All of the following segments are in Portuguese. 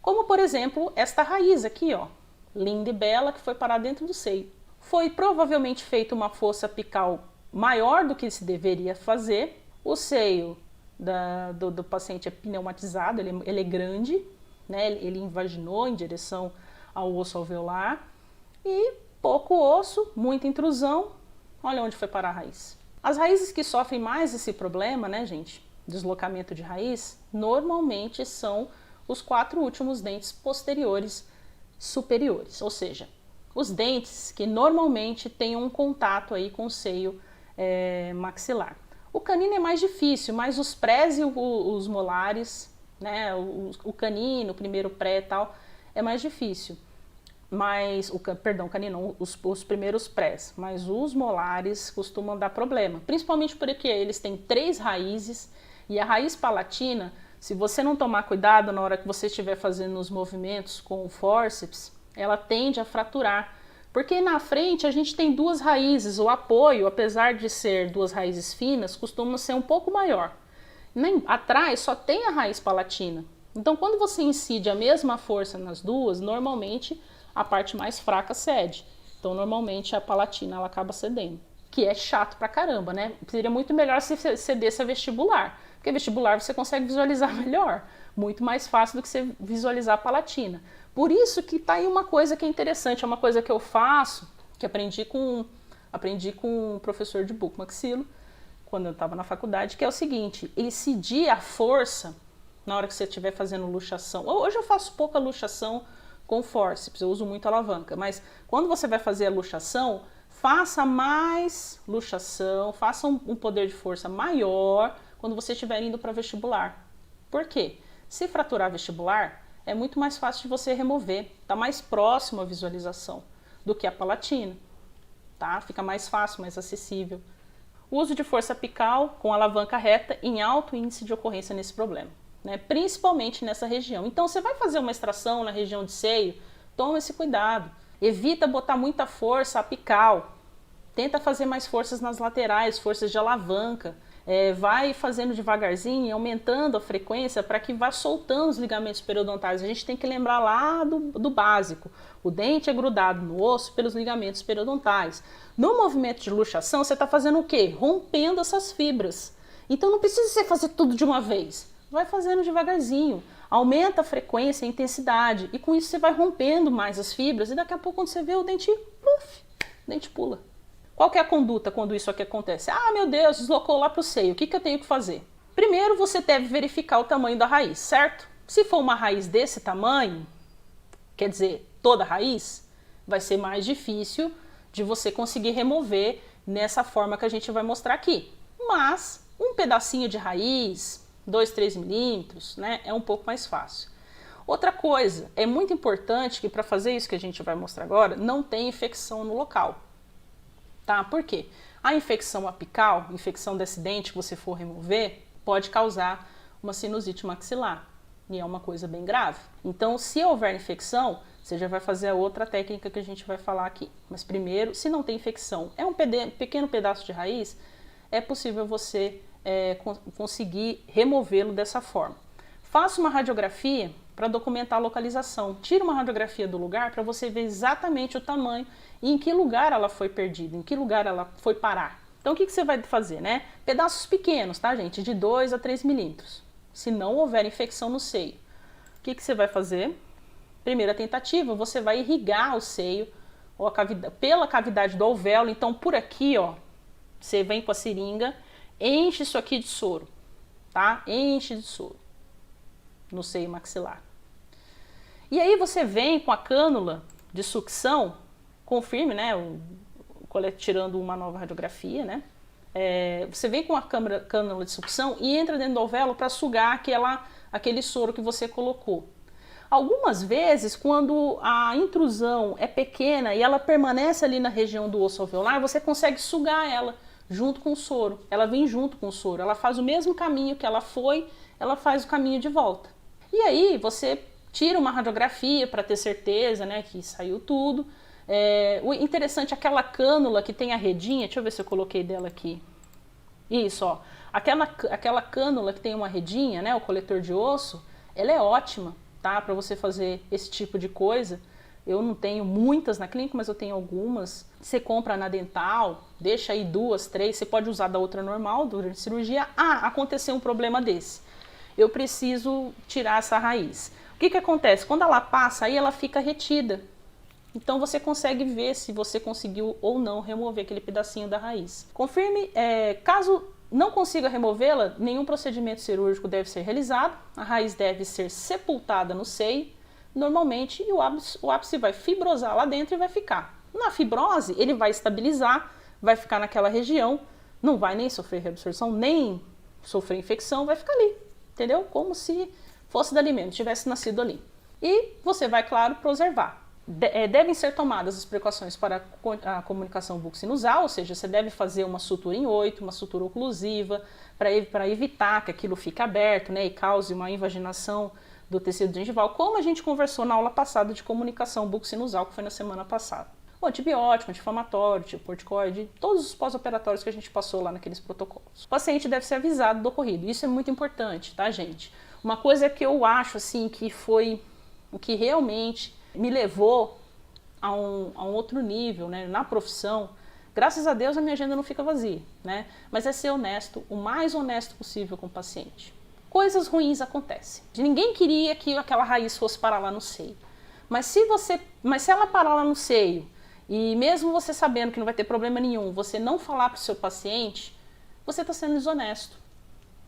Como, por exemplo, esta raiz aqui, ó, linda e bela, que foi parar dentro do seio. Foi provavelmente feita uma fossa apical maior do que se deveria fazer. O seio do paciente é pneumatizado, ele é grande, né? Ele invaginou em direção ao osso alveolar. E pouco osso, muita intrusão. Olha onde foi parar a raiz. As raízes que sofrem mais esse problema, né, gente, deslocamento de raiz, normalmente são os 4 últimos dentes posteriores superiores, ou seja, os dentes que normalmente têm um contato aí com o seio maxilar. O canino é mais difícil, mas os prés e os molares, né, o canino, o primeiro pré e tal, é mais difícil. Mas, canino, os primeiros prés, mas os molares costumam dar problema, principalmente porque eles têm 3 raízes e a raiz palatina, se você não tomar cuidado na hora que você estiver fazendo os movimentos com o fórceps, ela tende a fraturar, porque na frente a gente tem 2 raízes, o apoio, apesar de ser 2 raízes finas, costuma ser um pouco maior. Atrás só tem a raiz palatina, então quando você incide a mesma força nas duas, normalmente a parte mais fraca cede. Então, normalmente, a palatina ela acaba cedendo. Que é chato pra caramba, né? Seria muito melhor se cedesse a vestibular. Porque vestibular você consegue visualizar melhor. Muito mais fácil do que você visualizar a palatina. Por isso que tá aí uma coisa que é interessante. É uma coisa que eu faço, que aprendi com um professor de bucomaxilo, quando eu estava na faculdade, que é o seguinte. Incidir a força na hora que você estiver fazendo luxação. Hoje eu faço pouca luxação com forceps, eu uso muito alavanca, mas quando você vai fazer a luxação, faça mais luxação, faça um poder de força maior quando você estiver indo para vestibular. Por quê? Se fraturar vestibular, é muito mais fácil de você remover, está mais próximo à visualização do que a palatina, tá? Fica mais fácil, mais acessível. O uso de força apical com alavanca reta em alto índice de ocorrência nesse problema. Né, principalmente nessa região. Então, você vai fazer uma extração na região de seio, toma esse cuidado. Evita botar muita força apical. Tenta fazer mais forças nas laterais, forças de alavanca. Vai fazendo devagarzinho, aumentando a frequência para que vá soltando os ligamentos periodontais. A gente tem que lembrar lá do básico. O dente é grudado no osso pelos ligamentos periodontais. No movimento de luxação, você está fazendo o quê? Rompendo essas fibras. Então, não precisa você fazer tudo de uma vez. Vai fazendo devagarzinho, aumenta a frequência e a intensidade, e com isso você vai rompendo mais as fibras, e daqui a pouco quando você vê o dente, puff, o dente pula. Qual que é a conduta quando isso aqui acontece? Ah, meu Deus, deslocou lá para o seio, o que eu tenho que fazer? Primeiro você deve verificar o tamanho da raiz, certo? Se for uma raiz desse tamanho, quer dizer, toda a raiz, vai ser mais difícil de você conseguir remover nessa forma que a gente vai mostrar aqui. Mas um pedacinho de raiz, 2, 3 milímetros, né, é um pouco mais fácil. Outra coisa, é muito importante que para fazer isso que a gente vai mostrar agora, não tenha infecção no local. Tá? Por quê? A infecção apical, infecção desse dente que você for remover, pode causar uma sinusite maxilar. E é uma coisa bem grave. Então, se houver infecção, você já vai fazer a outra técnica que a gente vai falar aqui. Mas primeiro, se não tem infecção, é um pequeno pedaço de raiz, é possível você conseguir removê-lo dessa forma. Faça uma radiografia para documentar a localização. Tira uma radiografia do lugar para você ver exatamente o tamanho e em que lugar ela foi perdida, em que lugar ela foi parar. Então o que você vai fazer, né? Pedaços pequenos, tá, gente? De 2 a 3 milímetros. Se não houver infecção no seio. O que você vai fazer? Primeira tentativa, você vai irrigar o seio ou a cavidade, pela cavidade do alvéolo. Então por aqui, ó, você vem com a seringa, enche isso aqui de soro, tá? Enche de soro no seio maxilar. E aí você vem com a cânula de sucção, confirme, né? Tirando uma nova radiografia, né? Você vem com a cânula de sucção e entra dentro do alvéolo para sugar aquele soro que você colocou. Algumas vezes, quando a intrusão é pequena e ela permanece ali na região do osso alveolar, você consegue sugar ela junto com o soro. Ela vem junto com o soro, ela faz o mesmo caminho que ela foi, ela faz o caminho de volta. E aí você tira uma radiografia para ter certeza, né, que saiu tudo. O interessante é aquela cânula que tem a redinha, deixa eu ver se eu coloquei dela aqui. Isso, ó. Aquela cânula que tem uma redinha, né, o coletor de osso, ela é ótima. tá? Para você fazer esse tipo de coisa. Eu não tenho muitas na clínica, mas eu tenho algumas. Você compra na dental, deixa aí 2, 3, você pode usar da outra normal durante a cirurgia. Ah, aconteceu um problema desse. Eu preciso tirar essa raiz. O que acontece? Quando ela passa, aí ela fica retida. Então você consegue ver se você conseguiu ou não remover aquele pedacinho da raiz. Confirme, caso não consiga removê-la, nenhum procedimento cirúrgico deve ser realizado. A raiz deve ser sepultada no seio, normalmente, e o ápice vai fibrosar lá dentro e vai ficar. Na fibrose, ele vai estabilizar, vai ficar naquela região, não vai nem sofrer reabsorção, nem sofrer infecção, vai ficar ali, entendeu? Como se fosse de alimento, tivesse nascido ali. E você vai, claro, preservar. Devem ser tomadas as precauções para a comunicação bucco-sinusal, ou seja, você deve fazer uma sutura em 8, uma sutura oclusiva, para evitar que aquilo fique aberto, né, e cause uma invaginação do tecido gengival, como a gente conversou na aula passada de comunicação bucco-sinusal, que foi na semana passada. O antibiótico, anti-inflamatório, tipo corticoide, todos os pós-operatórios que a gente passou lá naqueles protocolos. O paciente deve ser avisado do ocorrido, isso é muito importante, tá, gente? Uma coisa que eu acho, assim, que foi o que realmente me levou a um outro nível, né, na profissão. Graças a Deus a minha agenda não fica vazia, né? Mas é ser honesto, o mais honesto possível com o paciente. Coisas ruins acontecem. Ninguém queria que aquela raiz fosse parar lá no seio. Mas se ela parar lá no seio, e mesmo você sabendo que não vai ter problema nenhum, você não falar para o seu paciente, você está sendo desonesto.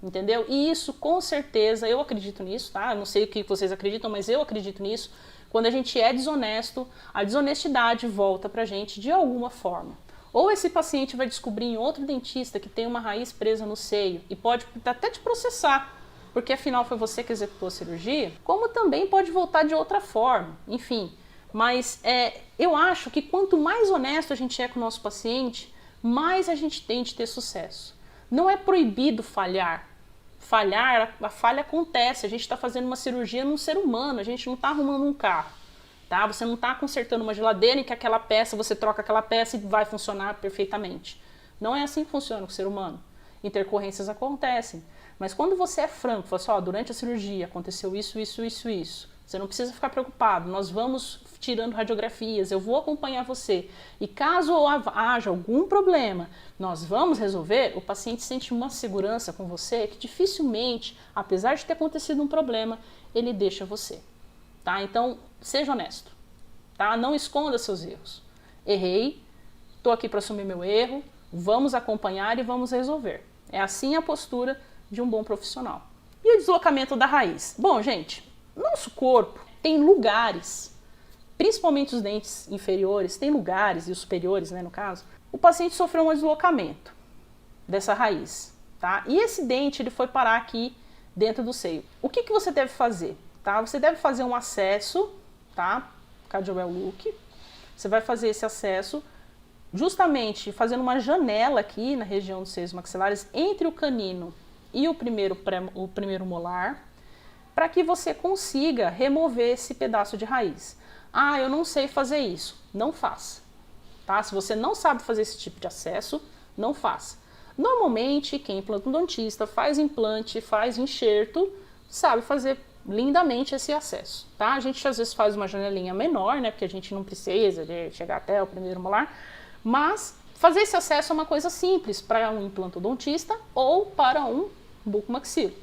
Entendeu? E isso, com certeza, eu acredito nisso, tá? Eu não sei o que vocês acreditam, mas eu acredito nisso. Quando a gente é desonesto, a desonestidade volta pra gente de alguma forma. Ou esse paciente vai descobrir em outro dentista que tem uma raiz presa no seio e pode até te processar, porque afinal foi você que executou a cirurgia, como também pode voltar de outra forma, enfim. Mas eu acho que quanto mais honesto a gente é com o nosso paciente, mais a gente tem de ter sucesso. Não é proibido falhar. A falha acontece, a gente está fazendo uma cirurgia num ser humano, a gente não está arrumando um carro, tá? Você não está consertando uma geladeira em que aquela peça, você troca aquela peça e vai funcionar perfeitamente. Não é assim que funciona com o ser humano. Intercorrências acontecem, mas quando você é franco, fala assim, ó, durante a cirurgia aconteceu isso, você não precisa ficar preocupado, nós vamos tirando radiografias, eu vou acompanhar você. E caso haja algum problema, nós vamos resolver, o paciente sente uma segurança com você que dificilmente, apesar de ter acontecido um problema, ele deixa você. Tá? Então, seja honesto. Tá? Não esconda seus erros. Errei, estou aqui para assumir meu erro, vamos acompanhar e vamos resolver. É assim a postura de um bom profissional. E o deslocamento da raiz? Bom, gente, nosso corpo tem lugares, principalmente os dentes inferiores, tem lugares, e os superiores, né, no caso, o paciente sofreu um deslocamento dessa raiz, tá? E esse dente, ele foi parar aqui dentro do seio. O que você deve fazer? Tá? Você deve fazer um acesso, tá? Cardiowell Look. Você vai fazer esse acesso justamente fazendo uma janela aqui na região dos seios maxilares entre o canino e o primeiro molar, para que você consiga remover esse pedaço de raiz. Ah, eu não sei fazer isso. Não faça. Tá? Se você não sabe fazer esse tipo de acesso, não faça. Normalmente, quem é implantodontista faz implante, faz enxerto, sabe fazer lindamente esse acesso. Tá? A gente às vezes faz uma janelinha menor, né? Porque a gente não precisa de chegar até o primeiro molar. Mas fazer esse acesso é uma coisa simples para um implantodontista ou para um bucomaxilo.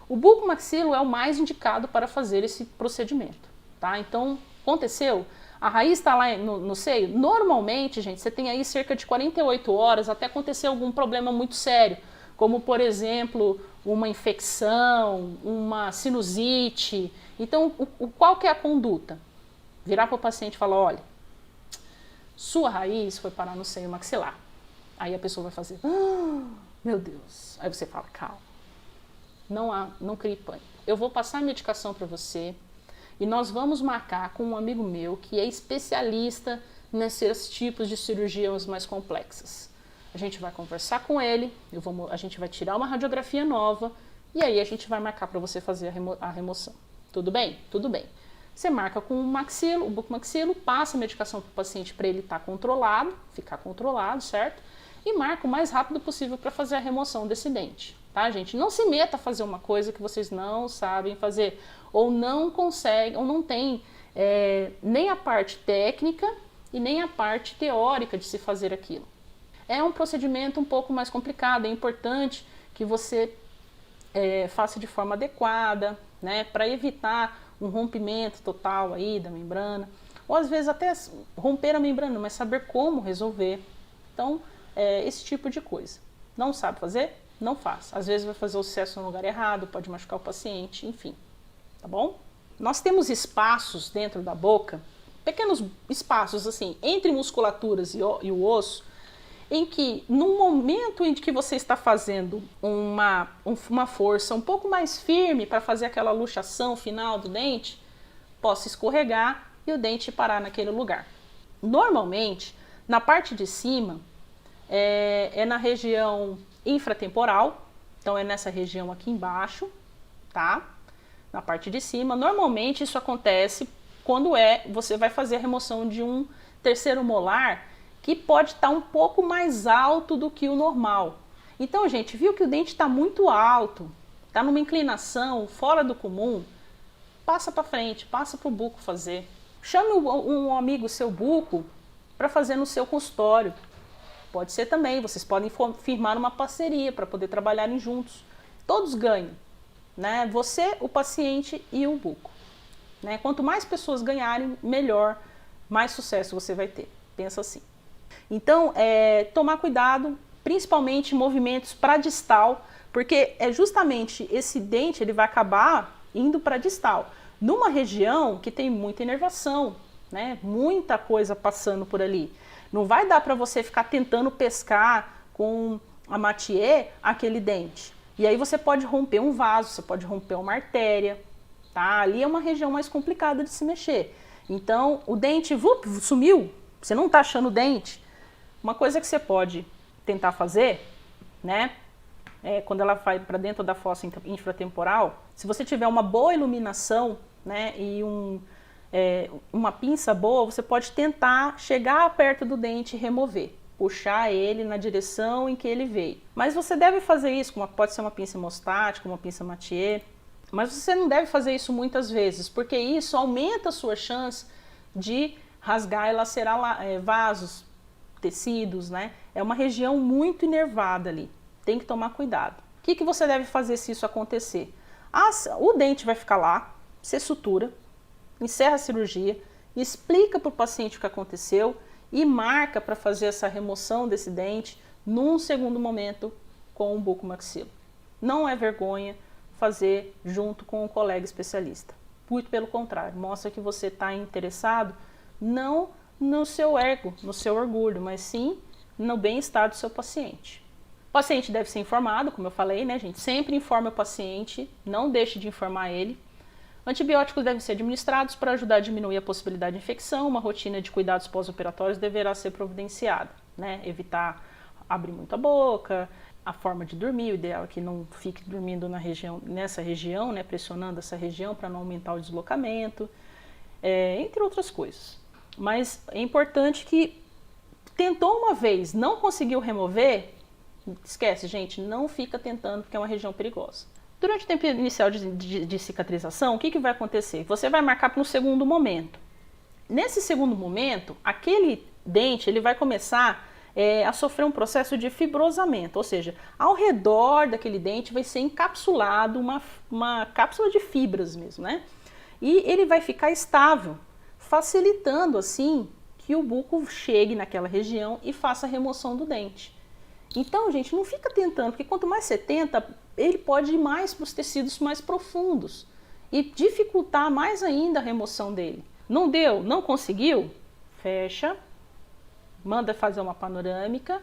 O bucomaxilo é o mais indicado para fazer esse procedimento, tá? Então, aconteceu, a raiz está lá no seio, normalmente, gente, você tem aí cerca de 48 horas até acontecer algum problema muito sério, como, por exemplo, uma infecção, uma sinusite. Então, qual que é a conduta? Virar para o paciente e falar, olha, sua raiz foi parar no seio maxilar. Aí a pessoa vai fazer, meu Deus. Aí você fala, calma. Não crie pânico. Eu vou passar a medicação para você e nós vamos marcar com um amigo meu que é especialista nesses tipos de cirurgias mais complexas. A gente vai conversar com ele, a gente vai tirar uma radiografia nova e aí a gente vai marcar para você fazer a remoção. Tudo bem? Tudo bem. Você marca com o bucomaxilo, passa a medicação para o paciente para ele ficar controlado, certo? E marca o mais rápido possível para fazer a remoção desse dente. Tá, gente? Não se meta a fazer uma coisa que vocês não sabem fazer. ou não consegue, ou não tem nem a parte técnica e nem a parte teórica de se fazer aquilo. É um procedimento um pouco mais complicado, é importante que você faça de forma adequada, né, para evitar um rompimento total aí da membrana, ou às vezes até romper a membrana, mas saber como resolver. Então, esse tipo de coisa. Não sabe fazer? Não faça. Às vezes vai fazer o sucesso no lugar errado, pode machucar o paciente, enfim. Tá bom? Nós temos espaços dentro da boca, pequenos espaços assim, entre musculaturas e o osso, em que no momento em que você está fazendo uma força um pouco mais firme para fazer aquela luxação final do dente, possa escorregar e o dente parar naquele lugar. Normalmente, na parte de cima, é na região infratemporal, então é nessa região aqui embaixo, tá? Na parte de cima. Normalmente isso acontece quando você vai fazer a remoção de um terceiro molar que pode estar um pouco mais alto do que o normal. Então, gente, viu que o dente está muito alto, está numa inclinação fora do comum, passa para frente, passa para o buco fazer. Chame um amigo seu buco para fazer no seu consultório. Pode ser também, vocês podem firmar uma parceria para poder trabalharem juntos. Todos ganham, né? Você, o paciente e o buco. Né? Quanto mais pessoas ganharem, melhor, mais sucesso você vai ter. Pensa assim. Então, tomar cuidado, principalmente movimentos para distal, porque é justamente esse dente, ele vai acabar indo para distal, numa região que tem muita inervação, né? Muita coisa passando por ali. Não vai dar para você ficar tentando pescar com a Mathieu aquele dente. E aí você pode romper um vaso, você pode romper uma artéria, tá? Ali é uma região mais complicada de se mexer. Então, o dente sumiu, você não está achando o dente. Uma coisa que você pode tentar fazer, né? Quando ela vai para dentro da fossa infratemporal, se você tiver uma boa iluminação, né, e uma pinça boa, você pode tentar chegar perto do dente e remover, puxar ele na direção em que ele veio. Mas você deve fazer isso, pode ser uma pinça hemostática, uma pinça Mathieu, mas você não deve fazer isso muitas vezes, porque isso aumenta a sua chance de rasgar e lacerar vasos, tecidos, né? É uma região muito inervada ali, tem que tomar cuidado. O que você deve fazer se isso acontecer? O dente vai ficar lá, você sutura, encerra a cirurgia, explica para o paciente o que aconteceu e marca para fazer essa remoção desse dente num segundo momento com o bucomaxilo. Não é vergonha fazer junto com um colega especialista. Muito pelo contrário, mostra que você está interessado não no seu ego, no seu orgulho, mas sim no bem-estar do seu paciente. O paciente deve ser informado, como eu falei, né, gente? Sempre informe o paciente, não deixe de informar ele. Antibióticos devem ser administrados para ajudar a diminuir a possibilidade de infecção. Uma rotina de cuidados pós-operatórios deverá ser providenciada, né? Evitar abrir muito a boca, a forma de dormir, o ideal é que não fique dormindo nessa região, né? Pressionando essa região para não aumentar o deslocamento, entre outras coisas. Mas é importante que tentou uma vez, não conseguiu remover, esquece, gente, não fica tentando porque é uma região perigosa. Durante o tempo inicial de cicatrização, o que vai acontecer? Você vai marcar no segundo momento. Nesse segundo momento, aquele dente ele vai começar a sofrer um processo de fibrosamento, ou seja, ao redor daquele dente vai ser encapsulado uma cápsula de fibras mesmo, né? E ele vai ficar estável, facilitando assim que o buco chegue naquela região e faça a remoção do dente. Então, gente, não fica tentando, porque quanto mais você tenta, ele pode ir mais para os tecidos mais profundos e dificultar mais ainda a remoção dele. Não deu? Não conseguiu? Fecha, manda fazer uma panorâmica,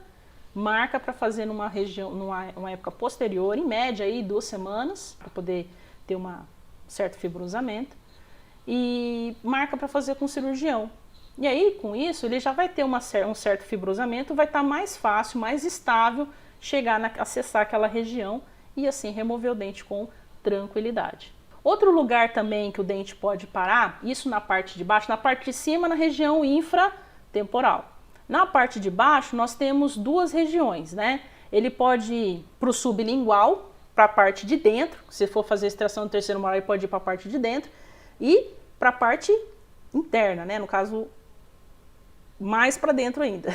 marca para fazer numa época posterior, em média aí 2 semanas, para poder ter um certo fibrosamento, e marca para fazer com o cirurgião. E aí, com isso, ele já vai ter um certo fibrosamento, vai estar mais fácil, mais estável, acessar aquela região e assim remover o dente com tranquilidade. Outro lugar também que o dente pode parar, isso na parte de baixo, na parte de cima, na região infratemporal. Na parte de baixo, nós temos 2 regiões, né? Ele pode ir para o sublingual, para a parte de dentro, se for fazer extração do terceiro molar, ele pode ir para a parte de dentro, e para a parte interna, né? No caso, mais para dentro ainda,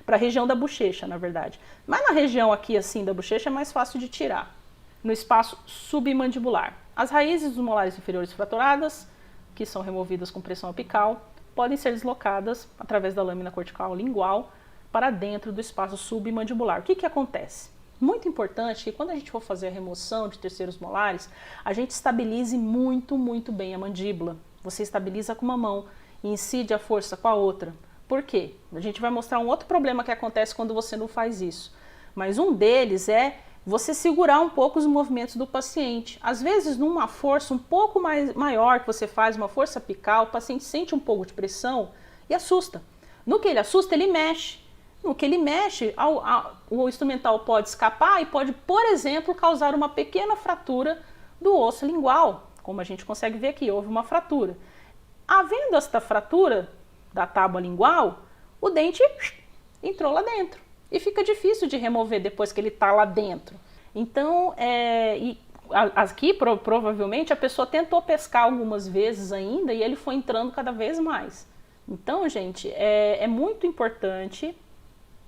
para a região da bochecha, na verdade. Mas na região aqui, assim, da bochecha é mais fácil de tirar, no espaço submandibular. As raízes dos molares inferiores fraturadas, que são removidas com pressão apical, podem ser deslocadas através da lâmina cortical lingual para dentro do espaço submandibular. O que que acontece? Muito importante que quando a gente for fazer a remoção de terceiros molares, a gente estabilize muito, muito bem a mandíbula. Você estabiliza com uma mão e incide a força com a outra. Por quê? A gente vai mostrar um outro problema que acontece quando você não faz isso. Mas um deles é você segurar um pouco os movimentos do paciente. Às vezes, numa força um pouco maior que você faz, uma força apical, o paciente sente um pouco de pressão e assusta. No que ele assusta, ele mexe. No que ele mexe, o instrumental pode escapar e pode, por exemplo, causar uma pequena fratura do osso lingual. Como a gente consegue ver aqui, houve uma fratura. Havendo esta fratura da tábua lingual, o dente entrou lá dentro. E fica difícil de remover depois que ele está lá dentro. Então, aqui provavelmente a pessoa tentou pescar algumas vezes ainda e ele foi entrando cada vez mais. Então, gente, é muito importante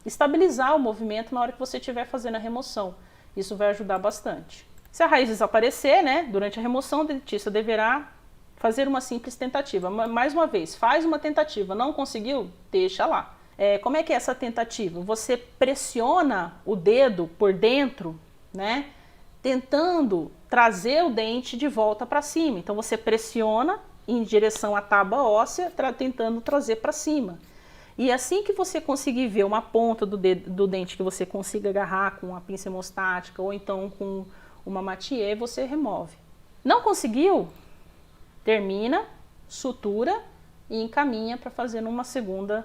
estabilizar o movimento na hora que você estiver fazendo a remoção. Isso vai ajudar bastante. Se a raiz desaparecer, né, durante a remoção, o dentista deverá fazer uma simples tentativa. Mais uma vez, faz uma tentativa, não conseguiu? Deixa lá. Como é que é essa tentativa? Você pressiona o dedo por dentro, né, tentando trazer o dente de volta para cima. Então você pressiona em direção à tábua óssea, tentando trazer para cima. E assim que você conseguir ver uma ponta do dente que você consiga agarrar com a pinça hemostática ou então com uma mathieu, você remove. Não conseguiu? Termina, sutura e encaminha para fazer num segundo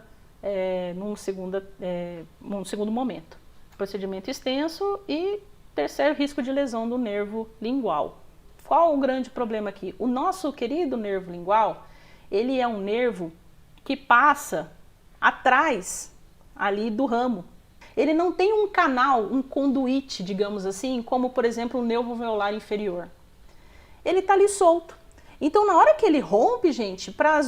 momento. Procedimento extenso e terceiro, risco de lesão do nervo lingual. Qual o grande problema aqui? O nosso querido nervo lingual, ele é um nervo que passa atrás ali do ramo. Ele não tem um canal, um conduíte, digamos assim, como por exemplo o nervo alveolar inferior. Ele está ali solto. Então na hora que ele rompe, gente, para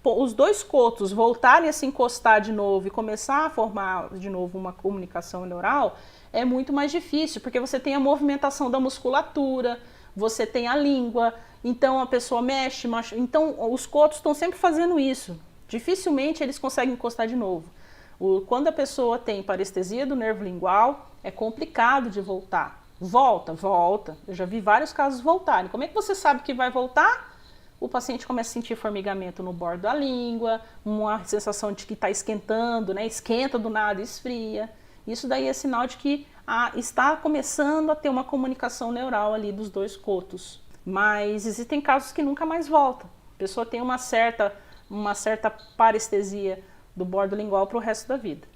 os dois cotos voltarem a se encostar de novo e começar a formar de novo uma comunicação neural, é muito mais difícil, porque você tem a movimentação da musculatura, você tem a língua, então a pessoa mexe, então os cotos estão sempre fazendo isso. Dificilmente eles conseguem encostar de novo. Quando a pessoa tem parestesia do nervo lingual, é complicado de voltar. Volta. Eu já vi vários casos voltarem. Como é que você sabe que vai voltar? O paciente começa a sentir formigamento no bordo da língua, uma sensação de que está esquentando, né? Esquenta do nada e esfria. Isso daí é sinal de que está começando a ter uma comunicação neural ali dos dois cotos. Mas existem casos que nunca mais voltam. A pessoa tem uma certa parestesia do bordo lingual para o resto da vida.